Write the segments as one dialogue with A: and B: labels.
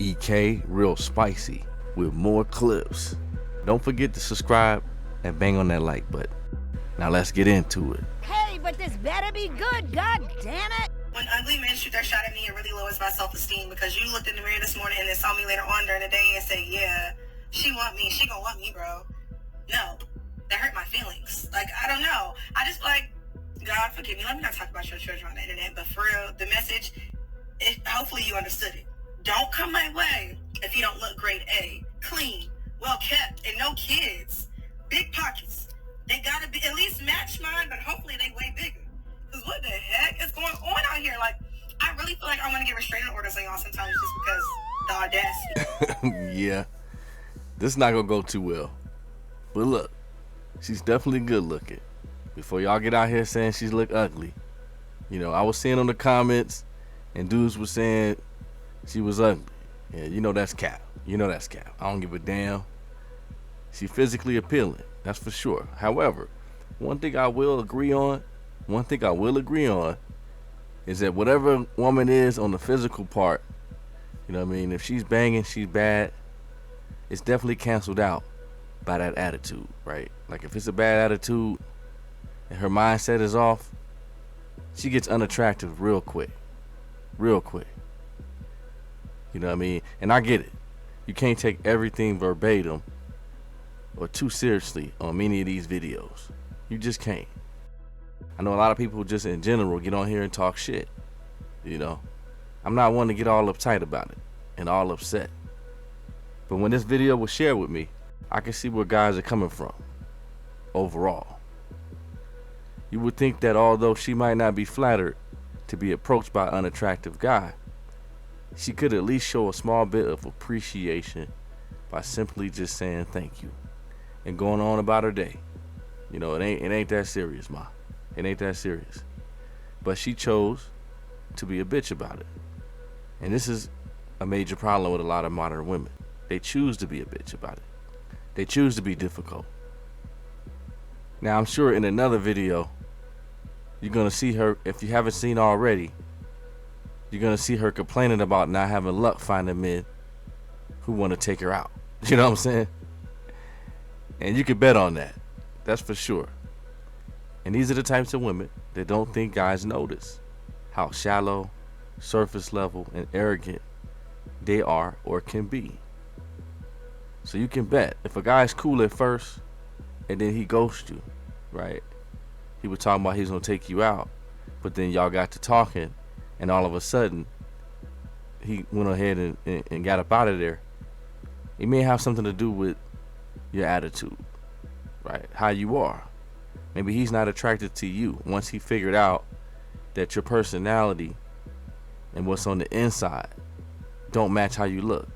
A: EK real spicy with more clips. Don't forget to subscribe and bang on that like button. Now let's get into it.
B: Hey, but this better be good, god damn it!
C: When ugly men shoot their shot at me, it really lowers my self-esteem because you looked in the mirror this morning and then saw me later on during the day and said, yeah, she want me, she gonna want me, bro. No, that hurt my feelings. Like, I don't know. I just like, God forgive me, let me not talk about your children on the internet, but for real, the message, hopefully you understood it. Don't come my way if you don't look grade A, clean, well kept, and no kids. Big pockets. They gotta be at least match mine, but hopefully they way bigger. Cause what the heck is going on out here? Like, I really feel like I want to get restraining orders on y'all sometimes just because the audacity.
A: Yeah, this is not gonna go too well. But look, she's definitely good looking. Before y'all get out here saying she's look ugly, you know, I was seeing on the comments and dudes were saying she was ugly. Yeah, you know that's cap. You know that's cap. I don't give a damn. She physically appealing, that's for sure. However, one thing I will agree on is that whatever woman is on the physical part, you know what I mean, if she's banging, she's bad, it's definitely canceled out by that attitude, right? Like if it's a bad attitude and her mindset is off, she gets unattractive real quick. You know what I mean? And I get it. You can't take everything verbatim or too seriously on many of these videos. You just can't. I know a lot of people just in general get on here and talk shit. You know, I'm not one to get all uptight about it and all upset. But when this video was shared with me, I can see where guys are coming from overall. You would think that although she might not be flattered to be approached by an unattractive guy, she could at least show a small bit of appreciation by simply just saying thank you and going on about her day. You know, it ain't that serious, ma. It ain't that serious. But she chose to be a bitch about it. And this is a major problem with a lot of modern women. They choose to be a bitch about it. They choose to be difficult. Now, I'm sure in another video, you're going to see her, if you haven't seen already, you're going to see her complaining about not having luck finding men who want to take her out. You know what I'm saying? And you can bet on that. That's for sure. And these are the types of women that don't think guys notice how shallow, surface level, and arrogant they are or can be. So you can bet if a guy's cool at first and then he ghosts you, right? He was talking about he's gonna take you out, but then y'all got to talking and all of a sudden he went ahead and got up out of there. It may have something to do with your attitude, right? How you are. Maybe he's not attracted to you once he figured out that your personality and what's on the inside don't match how you look.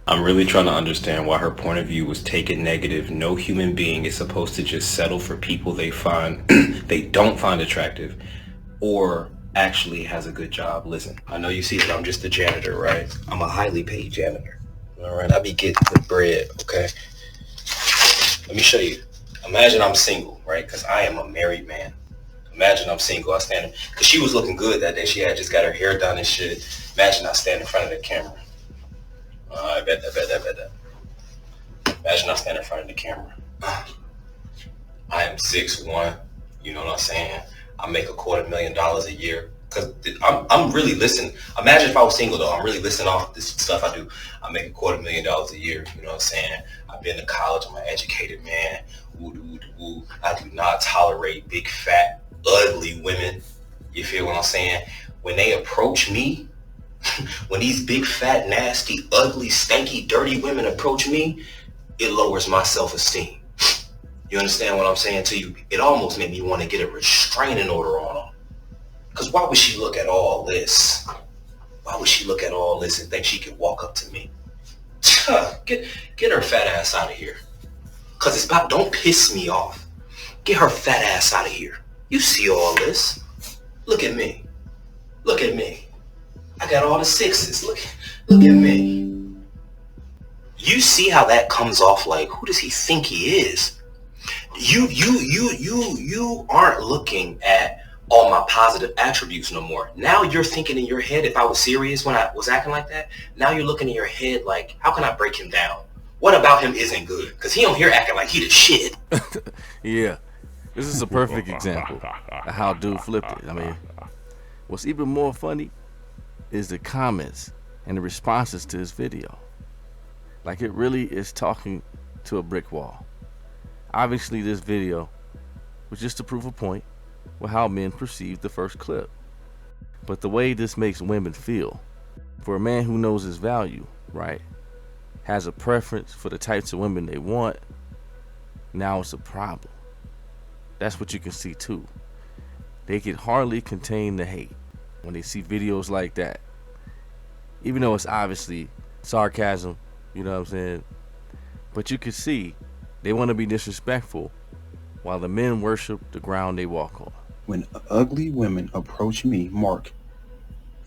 D: I'm really trying to understand why her point of view was taken negative. No human being is supposed to just settle for people they find they don't find attractive or actually has a good job. Listen, I know you see that I'm just a janitor, right? I'm a highly paid janitor. All right, I be getting the bread, okay? Let me show you. Imagine I'm single, right? Because I am a married man. Imagine I'm single. I stand, because she was looking good that day. She had just got her hair done and shit. Imagine I stand in front of the camera. I bet that. Imagine I stand in front of the camera. I am 6'1", you know what I'm saying? I make $250,000 a year. Because I'm really listening. Imagine if I was single though, I'm really listening off this stuff I do. I make $250,000 a year, you know what I'm saying? I've been to college, I'm an educated man. Woo. I do not tolerate big, fat, ugly women. You feel what I'm saying? When they approach me, when these big, fat, nasty, ugly, stanky, dirty women approach me, it lowers my self-esteem. You understand what I'm saying to you? It almost made me want to get a restraining order on them. Because why would she look at all this? Why would she look at all this and think she could walk up to me? Get her fat ass out of here. Because it's about, don't piss me off. Get her fat ass out of here. You see all this. Look at me. Look at me. I got all the sixes. Look at me. You see how that comes off like, who does he think he is? You aren't looking at all my positive attributes no more. Now you're thinking in your head, if I was serious when I was acting like that, now you're looking in your head like, how can I break him down? What about him isn't good? Because he don't here acting like he the shit.
A: Yeah, this is a perfect example of how dude flipped it. I mean, what's even more funny is the comments and the responses to his video. Like, it really is talking to a brick wall. Obviously, this video was just to prove a point with how men perceive the first clip. But the way this makes women feel, for a man who knows his value, right, has a preference for the types of women they want, now it's a problem. That's what you can see too. They can hardly contain the hate when they see videos like that. Even though it's obviously sarcasm, you know what I'm saying? But you can see they want to be disrespectful while the men worship the ground they walk on.
E: When ugly women approach me, Mark,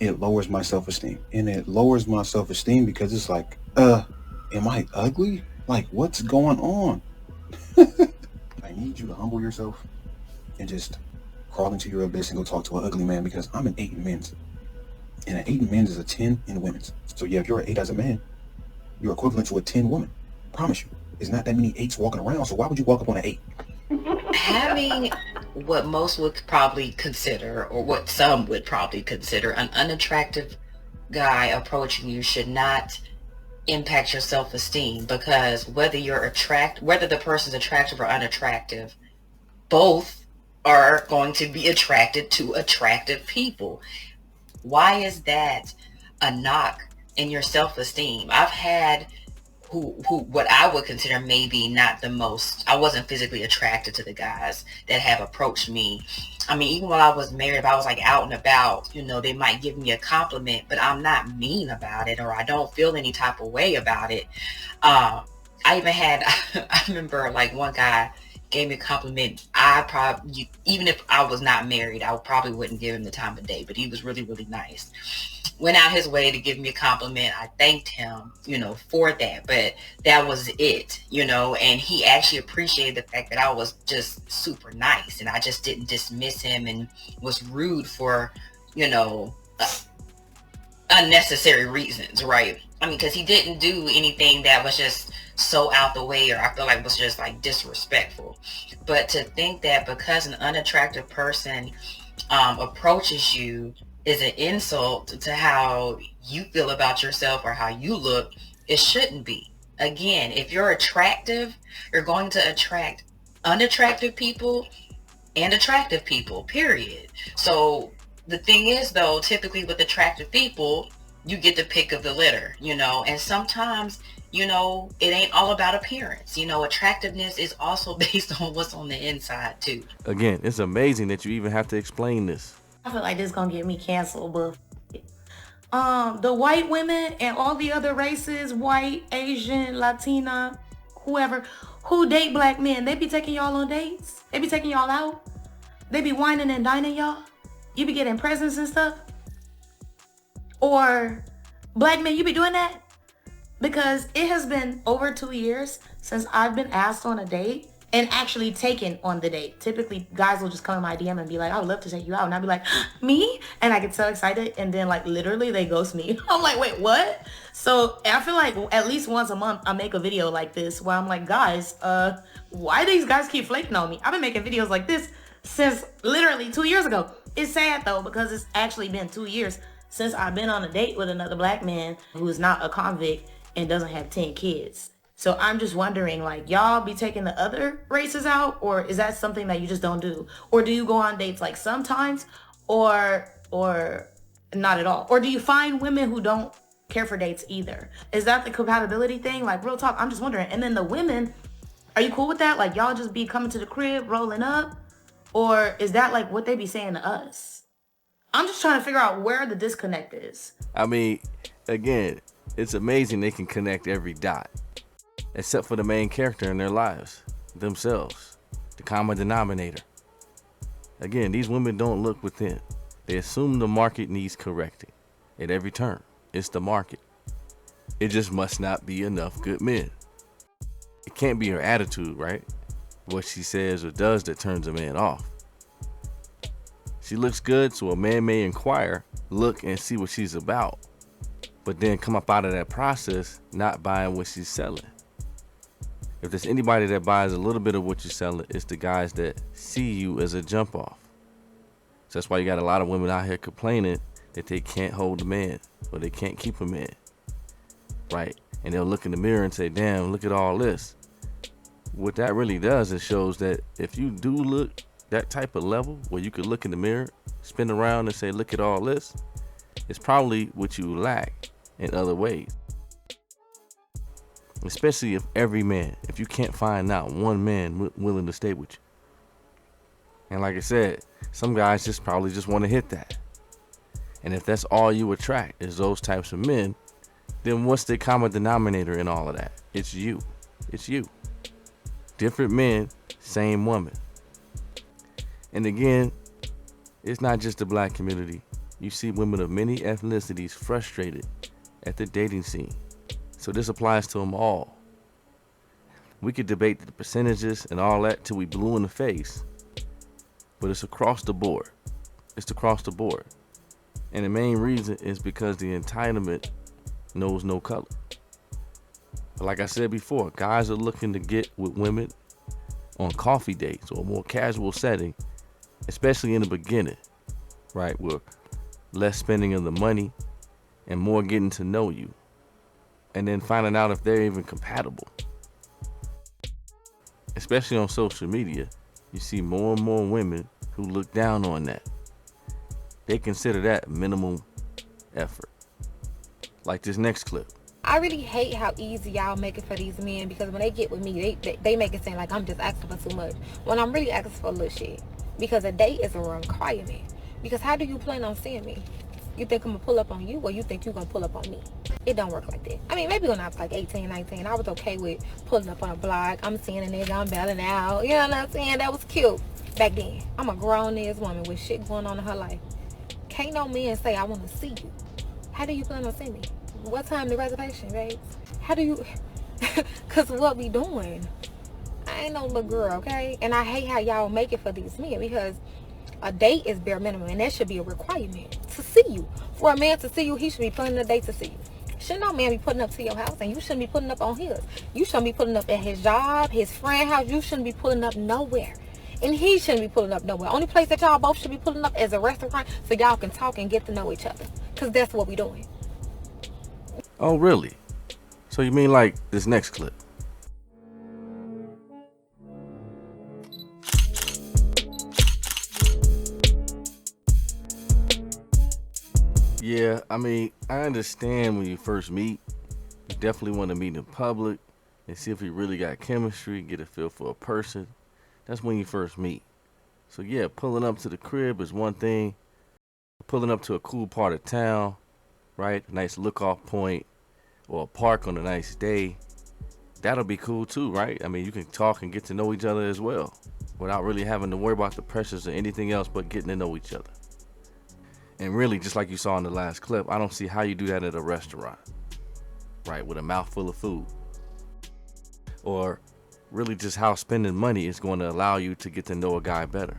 E: it lowers my self-esteem. And it lowers my self-esteem because it's like, am I ugly? Like, what's going on? I need you to humble yourself and just crawl into your abyss and go talk to an ugly man, because I'm an 8 in men's. And an 8 in men's is a 10 in women's. So yeah, if you're an 8 as a man, you're equivalent to a 10 woman. I promise you. There's not that many 8s walking around, so why would you walk up on an 8?
F: Having what most would probably consider, or what some would probably consider, an unattractive guy approaching you should not impact your self-esteem, because whether the person's attractive or unattractive, both are going to be attracted to attractive people. Why is that a knock in your self-esteem? I've had who what I would consider maybe not the most, I wasn't physically attracted to the guys that have approached me. I mean, even when I was married, if I was like out and about, you know, they might give me a compliment, but I'm not mean about it, or I don't feel any type of way about it. I even had, I remember like one guy gave me a compliment. Even if I was not married, I probably wouldn't give him the time of day, but he was really, really nice. Went out his way to give me a compliment. I thanked him, you know, for that, but that was it, you know, and he actually appreciated the fact that I was just super nice and I just didn't dismiss him and was rude for, you know, unnecessary reasons, right? I mean, because he didn't do anything that was just so out the way, or I feel like was just like disrespectful. But to think that because an unattractive person approaches you is an insult to how you feel about yourself or how you look, it shouldn't be. Again, if you're attractive, you're going to attract unattractive people and attractive people, period. So the thing is, though, typically with attractive people, you get the pick of the litter, you know, and sometimes, you know, it ain't all about appearance. You know, attractiveness is also based on what's on the inside too.
A: Again, it's amazing that you even have to explain this.
G: I feel like this is gonna get me canceled, but the white women and all the other races, white, Asian, Latina, whoever, who date black men, they be taking y'all on dates. They be taking y'all out. They be whining and dining y'all. You be getting presents and stuff. Or black men, you be doing that? Because it has been over 2 years since I've been asked on a date and actually taken on the date. Typically, guys will just come in my DM and be like, I would love to take you out. And I'll be like, me? And I get so excited. And then like literally they ghost me. I'm like, wait, what? So I feel like at least once a month I make a video like this where I'm like, guys, why do these guys keep flaking on me? I've been making videos like this since literally 2 years ago. It's sad though, because it's actually been 2 years since I've been on a date with another black man who is not a convict and doesn't have 10 kids. So I'm just wondering, like, y'all be taking the other races out, or is that something that you just don't do? Or do you go on dates like sometimes, or not at all? Or do you find women who don't care for dates either? Is that the compatibility thing? Like, real talk, I'm just wondering. And then the women, are you cool with that? Like, y'all just be coming to the crib, rolling up? Or is that like what they be saying to us? I'm just trying to figure out where the disconnect is.
A: I mean, again, it's amazing they can connect every dot, except for the main character in their lives, themselves, the common denominator. Again, these women don't look within. They assume the market needs correcting at every turn. It's the market. It just must not be enough good men. It can't be her attitude, right? What she says or does that turns a man off. She looks good, so a man may inquire, look and see what she's about, but then come up out of that process not buying what she's selling. If there's anybody that buys a little bit of what you're selling, it's the guys that see you as a jump off. So that's why you got a lot of women out here complaining that they can't hold a man or they can't keep a man, right? And they'll look in the mirror and say, damn, look at all this. What that really does is shows that if you do look that type of level where you could look in the mirror, spin around and say, look at all this, it's probably what you lack in other ways. Especially if you can't find out one man willing to stay with you. And like I said, some guys just probably just want to hit that. And if that's all you attract is those types of men, then what's the common denominator in all of that? It's you. It's you. Different men, same woman. And again, it's not just the black community. You see women of many ethnicities frustrated at the dating scene. So this applies to them all. We could debate the percentages and all that till we blue in the face, but it's across the board. It's across the board. And the main reason is because the entitlement knows no color. But like I said before, guys are looking to get with women on coffee dates or a more casual setting, especially in the beginning, right? With less spending of the money and more getting to know you. And then finding out if they're even compatible. Especially on social media, you see more and more women who look down on that. They consider that minimum effort. Like this next clip.
H: I really hate how easy y'all make it for these men, because when they get with me, they make it seem like I'm just asking for too much, when I'm really asking for a little shit. Because a date is a requirement. Because how do you plan on seeing me? You think I'm gonna pull up on you, or you think you're gonna pull up on me? It don't work like that. I mean, maybe when I was like 18, 19, I was okay with pulling up on a block. I'm seeing a nigga, I'm bailing out. You know what I'm saying? That was cute back then. I'm a grown-ass woman with shit going on in her life. Can't no man say, I want to see you. How do you plan on seeing me? What time the reservation, babe? How do you... Because what we doing? I ain't no little girl, okay? And I hate how y'all make it for these men, because a date is bare minimum, and that should be a requirement to see you. For a man to see you, he should be planning a date to see you. Should no man be putting up to your house, and you shouldn't be putting up on his. You shouldn't be putting up at his job, his friend house. You shouldn't be pulling up nowhere. And he shouldn't be pulling up nowhere. Only place that y'all both should be pulling up is a restaurant, so y'all can talk and get to know each other. Because that's what we doing.
A: Oh, really? So you mean like this next clip? Yeah, I mean, I understand when you first meet, you definitely want to meet in public and see if you really got chemistry, get a feel for a person. That's when you first meet. So yeah, pulling up to the crib is one thing. Pulling up to a cool part of town, right? A nice look off point or a park on a nice day. That'll be cool too, right? I mean, you can talk and get to know each other as well without really having to worry about the pressures or anything else but getting to know each other. And really, just like you saw in the last clip, I don't see how you do that at a restaurant, right? With a mouthful of food. Or really just how spending money is going to allow you to get to know a guy better.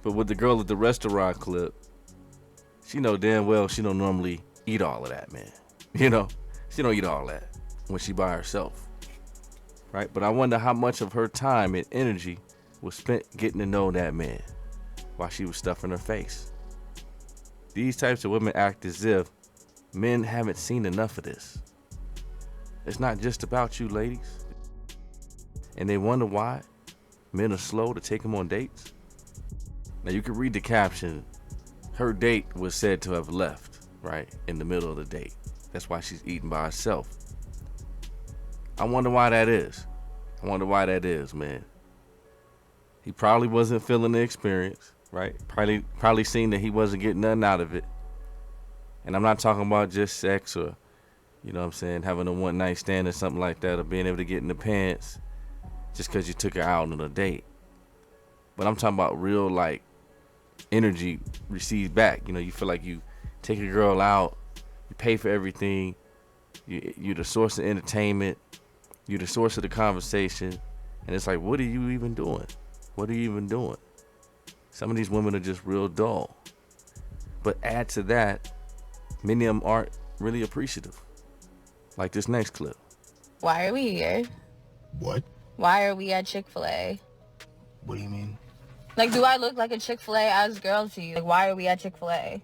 A: But with the girl at the restaurant clip, she know damn well she don't normally eat all of that, man. You know, she don't eat all that when she by herself, right? But I wonder how much of her time and energy was spent getting to know that man while she was stuffing her face. These types of women act as if men haven't seen enough of this. It's not just about you, ladies. And they wonder why men are slow to take them on dates. Now you can read the caption. Her date was said to have left, right, in the middle of the date. That's why she's eating by herself. I wonder why that is. I wonder why that is, man. He probably wasn't feeling the experience, right? Probably seen that he wasn't getting nothing out of it. And I'm not talking about just sex or, you know what I'm saying, having a one night stand or something like that, or being able to get in the pants just because you took her out on a date. But I'm talking about real, like, energy received back. You know, you feel like you take a girl out, you pay for everything, you're the source of entertainment, you're the source of the conversation, and it's like, what are you even doing? What are you even doing? Some of these women are just real dull. But add to that, many of them aren't really appreciative. Like this next clip.
I: Why are we here?
J: What?
I: Why are we at Chick-fil-A?
J: What do you mean?
I: Like, do I look like a Chick-fil-A ass girl to you? Like, why are we at Chick-fil-A?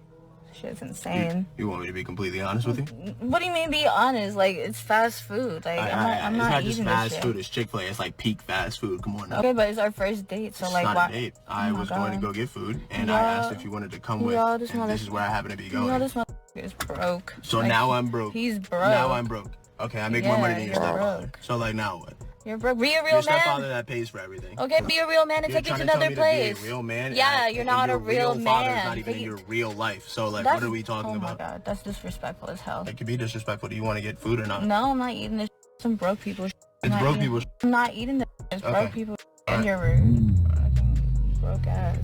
I: Shit's insane.
J: You want me to be completely honest with you?
I: What do you mean be honest? Like, it's fast food. Like, I'm
J: it's
I: not
J: not
I: eating
J: just
I: this
J: fast
I: shit.
J: food. It's Chick-fil-A. It's like peak fast food. Come on now.
I: Okay, but it's our first date, so
J: It's
I: like,
J: not
I: why?
J: a date. I was going to go get food, and
I: Yo,
J: I asked if you wanted to come with.
I: yo,
J: And this is where I happen to be going.
I: Yo, this motherfucker is broke.
J: So
I: Like,
J: now I'm broke.
I: He's broke.
J: Now I'm broke. Okay, I make more money than your
I: you're
J: stepfather.
I: broke.
J: So like now what?
I: You're broke. Be a real
J: Your stepfather
I: man.
J: that pays for everything.
I: Okay, be a real man and
J: You're
I: take you to
J: trying to tell
I: another
J: me
I: place.
J: to be a real man.
I: Yeah,
J: and
I: you're not
J: your
I: a real
J: father is
I: man.
J: not even in your real life. So like,
I: That's-
J: what are we talking about?
I: Oh my god, that's disrespectful as hell.
J: It could be disrespectful. Do you want to get food or not?
I: No, I'm not eating this. Some broke people.
J: It's broke people.
I: I'm not eating this. It's
J: Okay.
I: broke people.
J: All
I: And
J: right.
I: you're rude. Broke ass.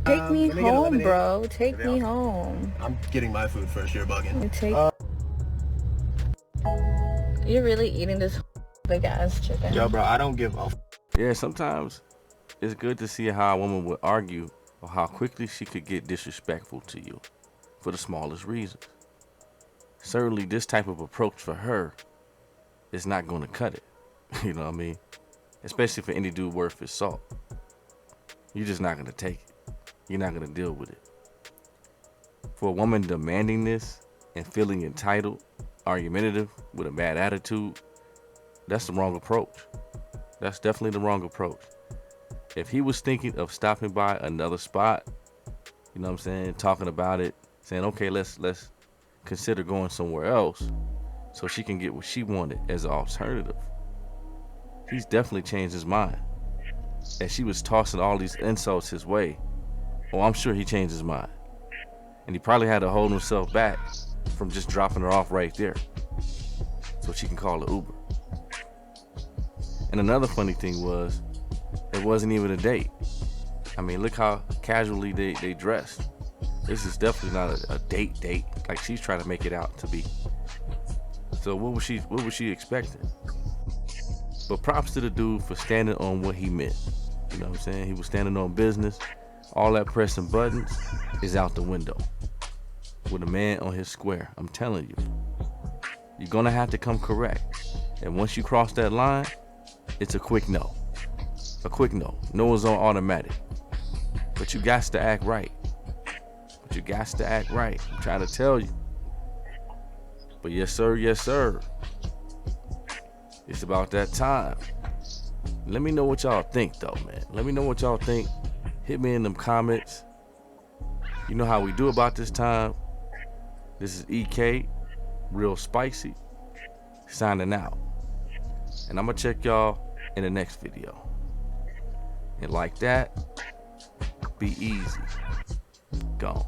I: Take me
J: let me get a
I: home,
J: lemonade.
I: bro. Take
J: Maybe
I: me
J: I'll-
I: home.
J: I'm getting my food first. You're bugging.
I: You take. You're really eating this big ass chicken.
J: Yo, bro, I don't give a.
A: Yeah, sometimes it's good to see how a woman would argue or how quickly she could get disrespectful to you for the smallest reasons. Certainly, this type of approach for her is not going to cut it. You know what I mean? Especially for any dude worth his salt. You're just not going to take it. You're not going to deal with it. For a woman demanding this and feeling entitled, argumentative, with a bad attitude, that's the wrong approach. That's definitely the wrong approach. If he was thinking of stopping by another spot, you know what I'm saying, talking about it, saying, okay, let's consider going somewhere else so she can get what she wanted as an alternative. He's definitely changed his mind. As she was tossing all these insults his way, oh, I'm sure he changed his mind. And he probably had to hold himself back from just dropping her off right there so she can call an Uber. And another funny thing was, it wasn't even a date. I mean, look how casually they dressed. This is definitely not a date like she's trying to make it out to be. So what was she expecting? But props to the dude for standing on what he meant. You know what I'm saying? He was standing on business. All that pressing buttons is out the window. With a man on his square, I'm telling you. You're gonna have to come correct. And once you cross that line, it's a quick no. A quick no. No is on automatic. But you got to act right. I'm trying to tell you. But yes, sir, yes, sir. It's about that time. Let me know what y'all think, though, man. Let me know what y'all think. Hit me in them comments. You know how we do about this time. This is EK, Real Spicy, signing out. And I'm going to check y'all in the next video. And like that, be easy. Gone.